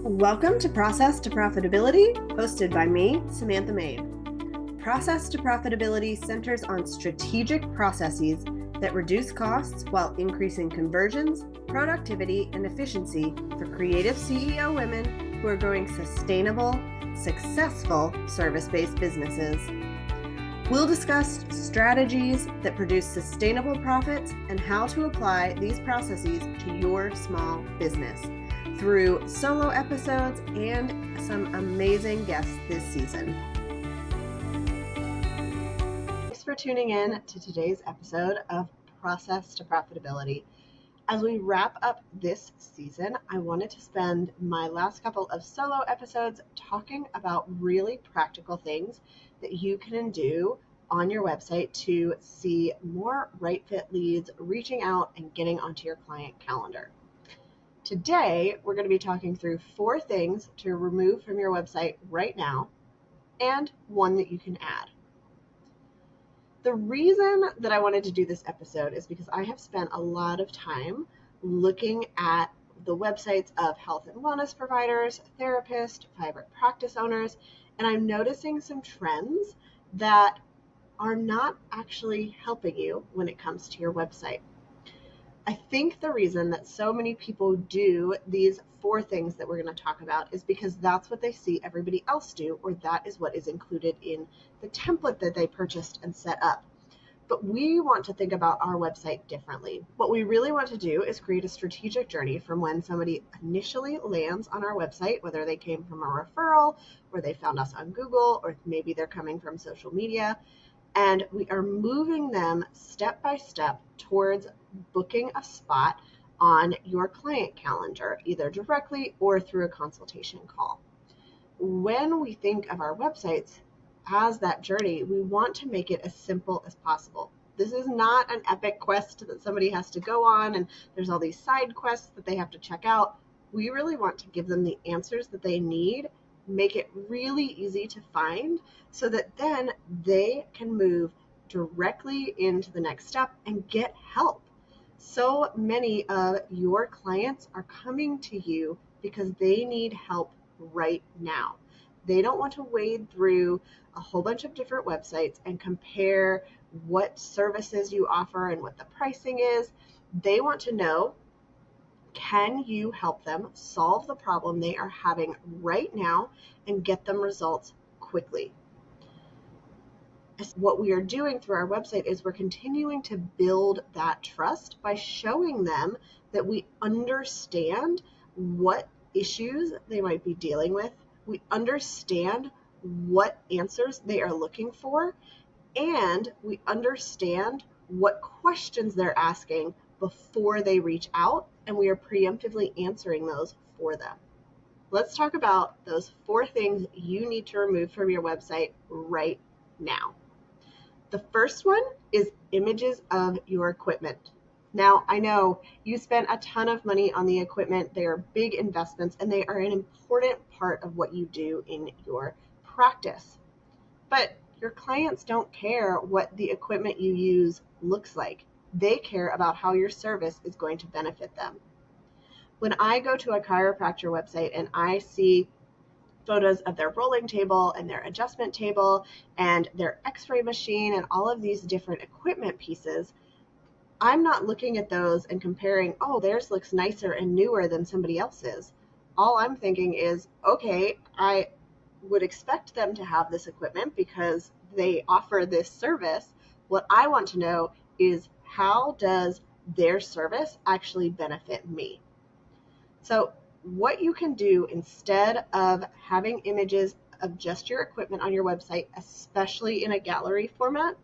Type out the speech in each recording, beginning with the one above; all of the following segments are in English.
Welcome to Process to Profitability, hosted by me, Samantha Mabe. Process to Profitability centers on strategic processes that reduce costs while increasing conversions, productivity, and efficiency for creative CEO women who are growing sustainable, successful service-based businesses. We'll discuss strategies that produce sustainable profits and how to apply these processes to your small business through solo episodes and some amazing guests this season. Thanks for tuning in to today's episode of Process to Profitability. As we wrap up this season, I wanted to spend my last couple of solo episodes talking about really practical things that you can do on your website to see more right fit leads reaching out and getting onto your client calendar. Today, we're going to be talking through 4 things to remove from your website right now and 1 that you can add. The reason that I wanted to do this episode is because I have spent a lot of time looking at the websites of health and wellness providers, therapists, private practice owners, and I'm noticing some trends that are not actually helping you when it comes to your website. I think the reason that so many people do these 4 things that we're going to talk about is because that's what they see everybody else do, or that is what is included in the template that they purchased and set up. But we want to think about our website differently. What we really want to do is create a strategic journey from when somebody initially lands on our website, whether they came from a referral, or they found us on Google, or maybe they're coming from social media, and we are moving them step by step towards booking a spot on your client calendar, either directly or through a consultation call. When we think of our websites as that journey, we want to make it as simple as possible. This is not an epic quest that somebody has to go on and there's all these side quests that they have to check out. We really want to give them the answers that they need, make it really easy to find so that then they can move directly into the next step and get help. So many of your clients are coming to you because they need help right now. They don't want to wade through a whole bunch of different websites and compare what services you offer and what the pricing is. They want to know, can you help them solve the problem they are having right now and get them results quickly? What we are doing through our website is we're continuing to build that trust by showing them that we understand what issues they might be dealing with. We understand what answers they are looking for, and we understand what questions they're asking before they reach out, and we are preemptively answering those for them. Let's talk about those 4 things you need to remove from your website right now. The first one is images of your equipment. Now, I know you spent a ton of money on the equipment. They are big investments, and they are an important part of what you do in your practice. But your clients don't care what the equipment you use looks like. They care about how your service is going to benefit them. When I go to a chiropractor website and I see photos of their rolling table and their adjustment table and their x-ray machine and all of these different equipment pieces, I'm not looking at those and comparing, oh, theirs looks nicer and newer than somebody else's. All I'm thinking is, okay, I would expect them to have this equipment because they offer this service. What I want to know is, how does their service actually benefit me? So what you can do instead of having images of just your equipment on your website, especially in a gallery format,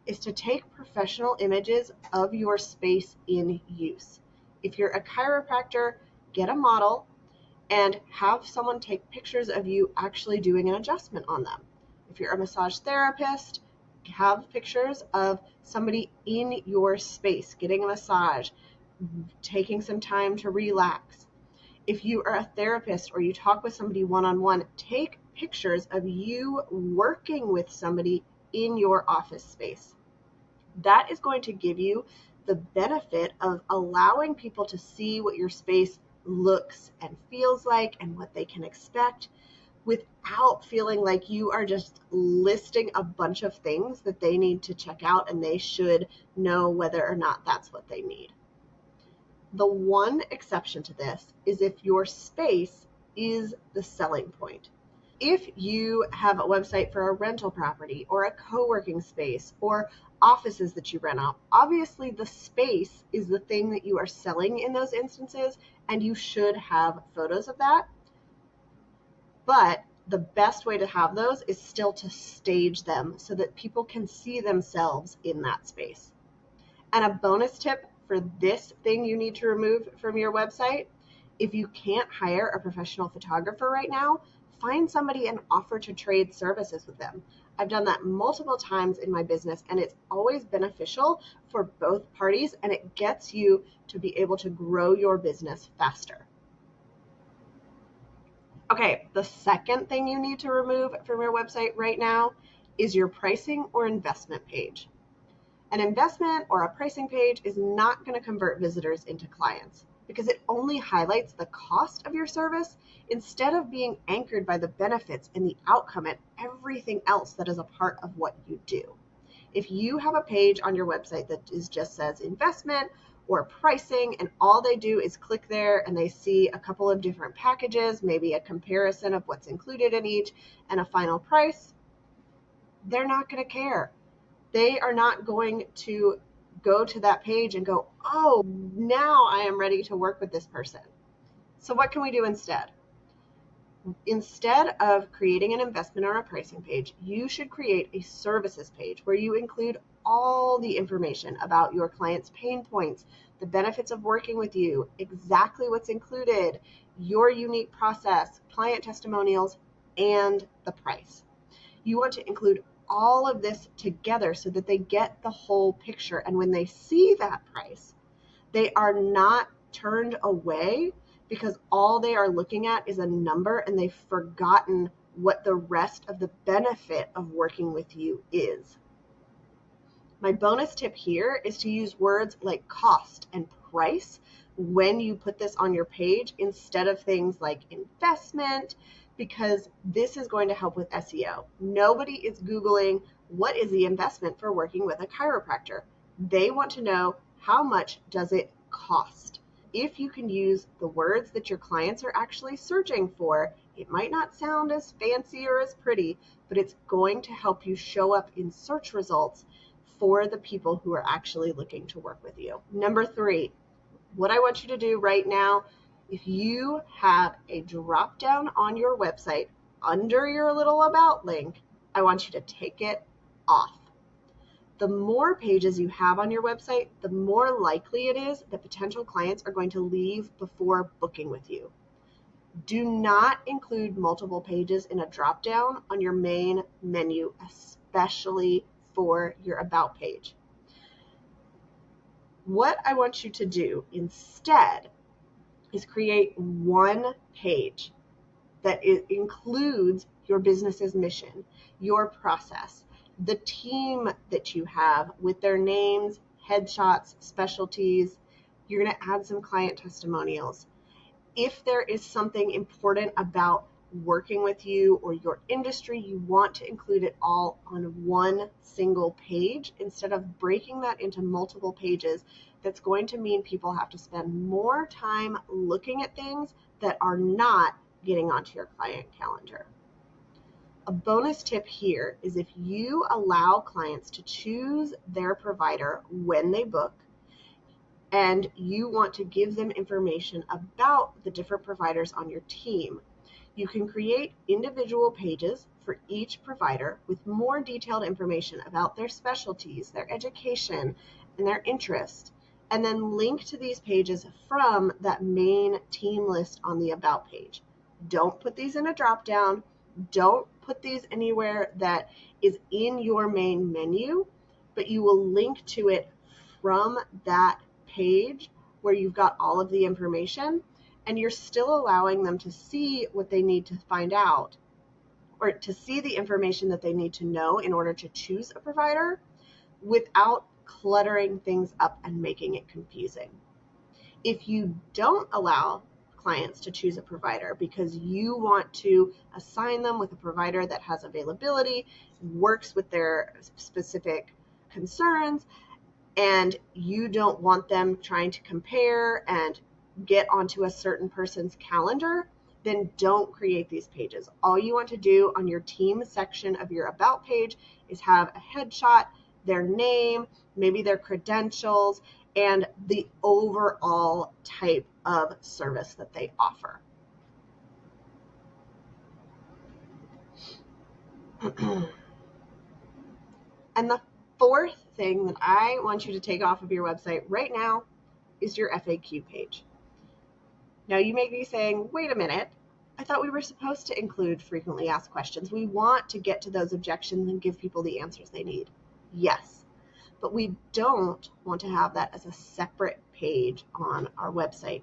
is to take professional images of your space in use. If you're a chiropractor, get a model and have someone take pictures of you actually doing an adjustment on them. If you're a massage therapist, have pictures of somebody in your space getting a massage, taking some time to relax. If you are a therapist or you talk with somebody one-on-one, take pictures of you working with somebody in your office space. That is going to give you the benefit of allowing people to see what your space looks and feels like and what they can expect, without feeling like you are just listing a bunch of things that they need to check out and they should know whether or not that's what they need. The one exception to this is if your space is the selling point. If you have a website for a rental property or a co-working space or offices that you rent out, obviously the space is the thing that you are selling in those instances, and you should have photos of that. But the best way to have those is still to stage them so that people can see themselves in that space. And a bonus tip for this thing you need to remove from your website: if you can't hire a professional photographer right now, find somebody and offer to trade services with them. I've done that multiple times in my business, and it's always beneficial for both parties, and it gets you to be able to grow your business faster. Okay, the second thing you need to remove from your website right now is your pricing or investment page. An investment or a pricing page is not going to convert visitors into clients because it only highlights the cost of your service instead of being anchored by the benefits and the outcome and everything else that is a part of what you do. If you have a page on your website that just says investment or pricing, and all they do is click there and they see a couple of different packages, maybe a comparison of what's included in each and a final price, they're not going to care. They are not going to go to that page and go, oh, now I am ready to work with this person. So what can we do instead? Instead of creating an investment or a pricing page, you should create a services page where you include all the information about your client's pain points, the benefits of working with you, exactly what's included, your unique process, client testimonials, and the price. You want to include all of this together so that they get the whole picture. And when they see that price, they are not turned away because all they are looking at is a number and they've forgotten what the rest of the benefit of working with you is. My bonus tip here is to use words like cost and price when you put this on your page instead of things like investment, because this is going to help with SEO. Nobody is Googling what is the investment for working with a chiropractor. They want to know how much does it cost. If you can use the words that your clients are actually searching for, it might not sound as fancy or as pretty, but it's going to help you show up in search results for the people who are actually looking to work with you. Number 3, what I want you to do right now, if you have a drop down on your website under your little about link, I want you to take it off. The more pages you have on your website, the more likely it is that potential clients are going to leave before booking with you. Do not include multiple pages in a drop down on your main menu, especially for your about page. What I want you to do instead is create one page that includes your business's mission, your process, the team that you have with their names, headshots, specialties. You're going to add some client testimonials. If there is something important about working with you or your industry, you want to include it all on one single page instead of breaking that into multiple pages. That's going to mean people have to spend more time looking at things that are not getting onto your client calendar. A bonus tip here is if you allow clients to choose their provider when they book, and you want to give them information about the different providers on your team, you can create individual pages for each provider with more detailed information about their specialties, their education, and their interest, and then link to these pages from that main team list on the About page. Don't put these in a drop-down. Don't put these anywhere that is in your main menu, but you will link to it from that page where you've got all of the information, and you're still allowing them to see what they need to find out or to see the information that they need to know in order to choose a provider without cluttering things up and making it confusing. If you don't allow clients to choose a provider because you want to assign them with a provider that has availability, works with their specific concerns, and you don't want them trying to compare and get onto a certain person's calendar, then don't create these pages. All you want to do on your team section of your About page is have a headshot, their name, maybe their credentials, and the overall type of service that they offer. And the fourth thing that I want you to take off of your website right now is your FAQ page. Now you may be saying, wait a minute, I thought we were supposed to include frequently asked questions. We want to get to those objections and give people the answers they need. Yes, but we don't want to have that as a separate page on our website.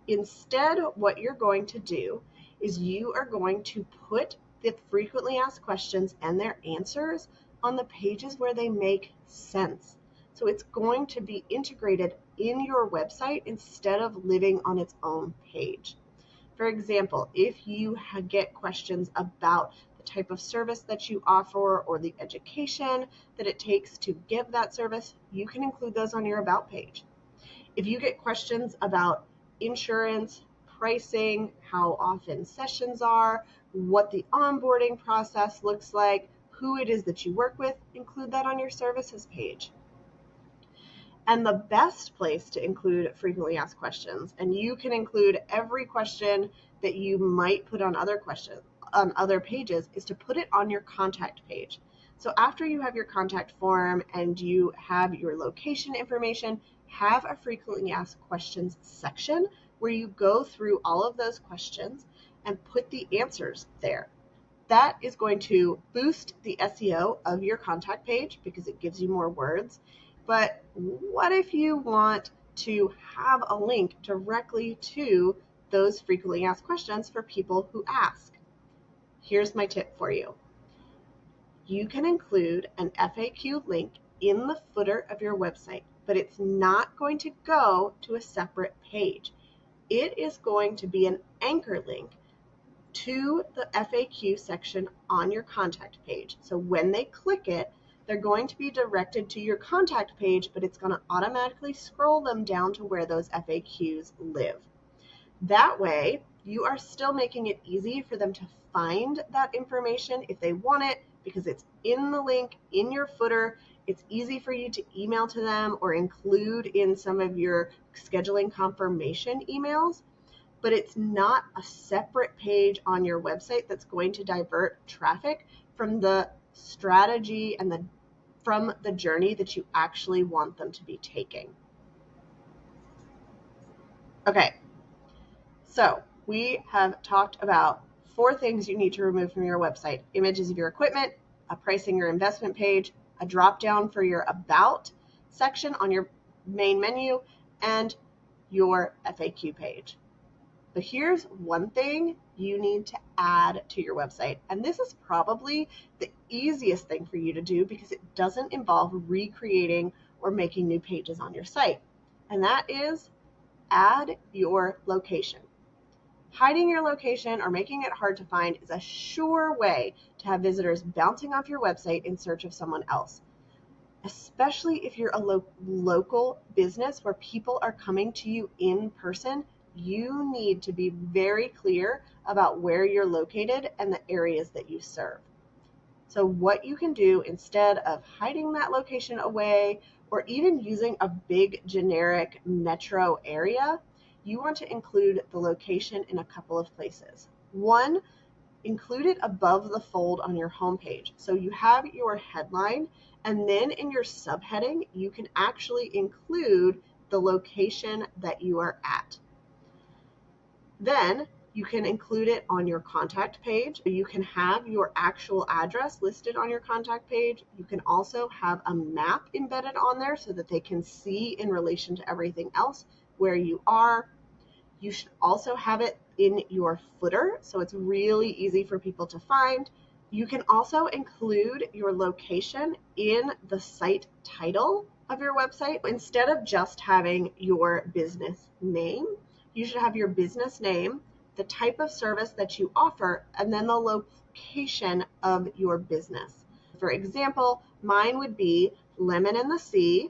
Instead, what you're going to do is you are going to put the frequently asked questions and their answers on the pages where they make sense. So it's going to be integrated in your website instead of living on its own page. For example, if you get questions about the type of service that you offer or the education that it takes to give that service, you can include those on your About page. If you get questions about insurance, pricing, how often sessions are, what the onboarding process looks like, who it is that you work with, include that on your services page. And the best place to include frequently asked questions, and you can include every question that you might put on other pages, is to put it on your contact page. So after you have your contact form and you have your location information, have a frequently asked questions section where you go through all of those questions and put the answers there. That is going to boost the SEO of your contact page because it gives you more words. But what if you want to have a link directly to those frequently asked questions for people who ask? Here's my tip for you. You can include an FAQ link in the footer of your website, but it's not going to go to a separate page. It is going to be an anchor link to the FAQ section on your contact page. So when they click it, they're going to be directed to your contact page, but it's going to automatically scroll them down to where those FAQs live. That way, you are still making it easy for them to find that information if they want it, because it's in the link in your footer. It's easy for you to email to them or include in some of your scheduling confirmation emails, but it's not a separate page on your website that's going to divert traffic from the strategy and from the journey that you actually want them to be taking. Okay, so we have talked about 4 things you need to remove from your website: images of your equipment, a pricing or investment page, a drop down for your About section on your main menu, and your FAQ page. But here's one thing you need to add to your website, and this is probably the easiest thing for you to do because it doesn't involve recreating or making new pages on your site, and that is add your location. Hiding your location or making it hard to find is a sure way to have visitors bouncing off your website in search of someone else, especially if you're a local business where people are coming to you in person. You need to be very clear about where you're located and the areas that you serve. So what you can do instead of hiding that location away or even using a big generic metro area, you want to include the location in a couple of places. One, include it above the fold on your homepage. So you have your headline, and then in your subheading, you can actually include the location that you are at. Then you can include it on your contact page. You can have your actual address listed on your contact page. You can also have a map embedded on there so that they can see in relation to everything else where you are. You should also have it in your footer, so it's really easy for people to find. You can also include your location in the site title of your website. Instead of just having your business name, you should have your business name, the type of service that you offer, and then the location of your business. For example, mine would be Lemon in the Sea,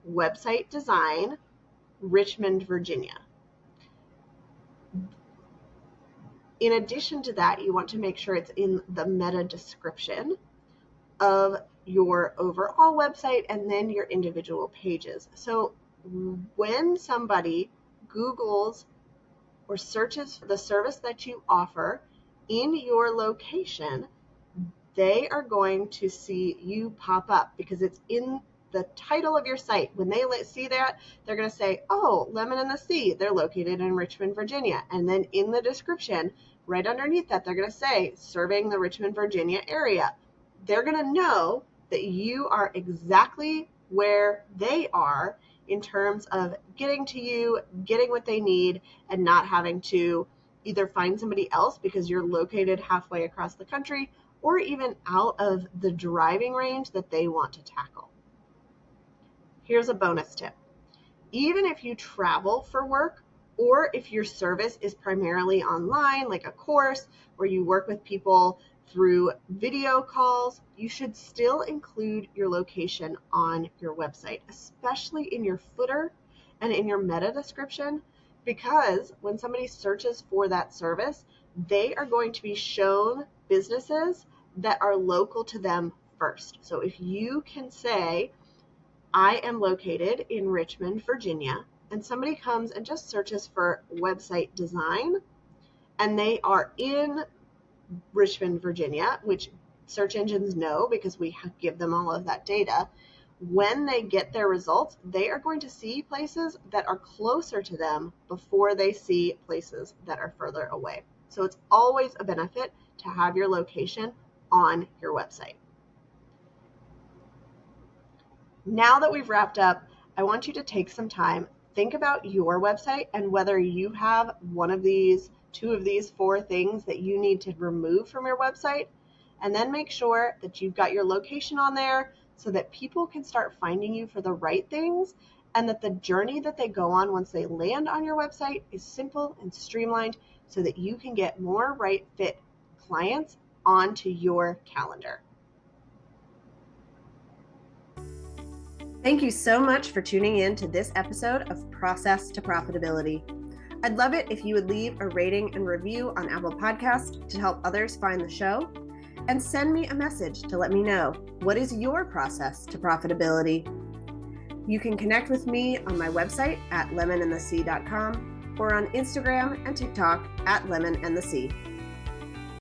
website design, Richmond, Virginia. In addition to that, you want to make sure it's in the meta description of your overall website and then your individual pages. So when somebody Googles or searches for the service that you offer in your location, they are going to see you pop up because it's in the title of your site. When they see that, they're going to say, oh, Lemon in the Sea, they're located in Richmond, Virginia. And then in the description, right underneath that, they're going to say, serving the Richmond, Virginia area. They're going to know that you are exactly where they are in terms of getting to you, getting what they need, and not having to either find somebody else because you're located halfway across the country or even out of the driving range that they want to tackle. Here's a bonus tip. Even if you travel for work, or if your service is primarily online, like a course, where you work with people through video calls, you should still include your location on your website, especially in your footer and in your meta description, because when somebody searches for that service, they are going to be shown businesses that are local to them first. So if you can say, I am located in Richmond, Virginia, and somebody comes and just searches for website design, and they are in Richmond, Virginia, which search engines know because we give them all of that data. When they get their results, they are going to see places that are closer to them before they see places that are further away. So it's always a benefit to have your location on your website. Now that we've wrapped up, I want you to take some time, think about your website and whether you have one of these, two of these, four things that you need to remove from your website, and then make sure that you've got your location on there so that people can start finding you for the right things, and that the journey that they go on once they land on your website is simple and streamlined so that you can get more right fit clients onto your calendar. Thank you so much for tuning in to this episode of Process to Profitability. I'd love it if you would leave a rating and review on Apple Podcasts to help others find the show, and send me a message to let me know, what is your process to profitability? You can connect with me on my website at lemonandthesea.com or on Instagram and TikTok at lemonandthesea.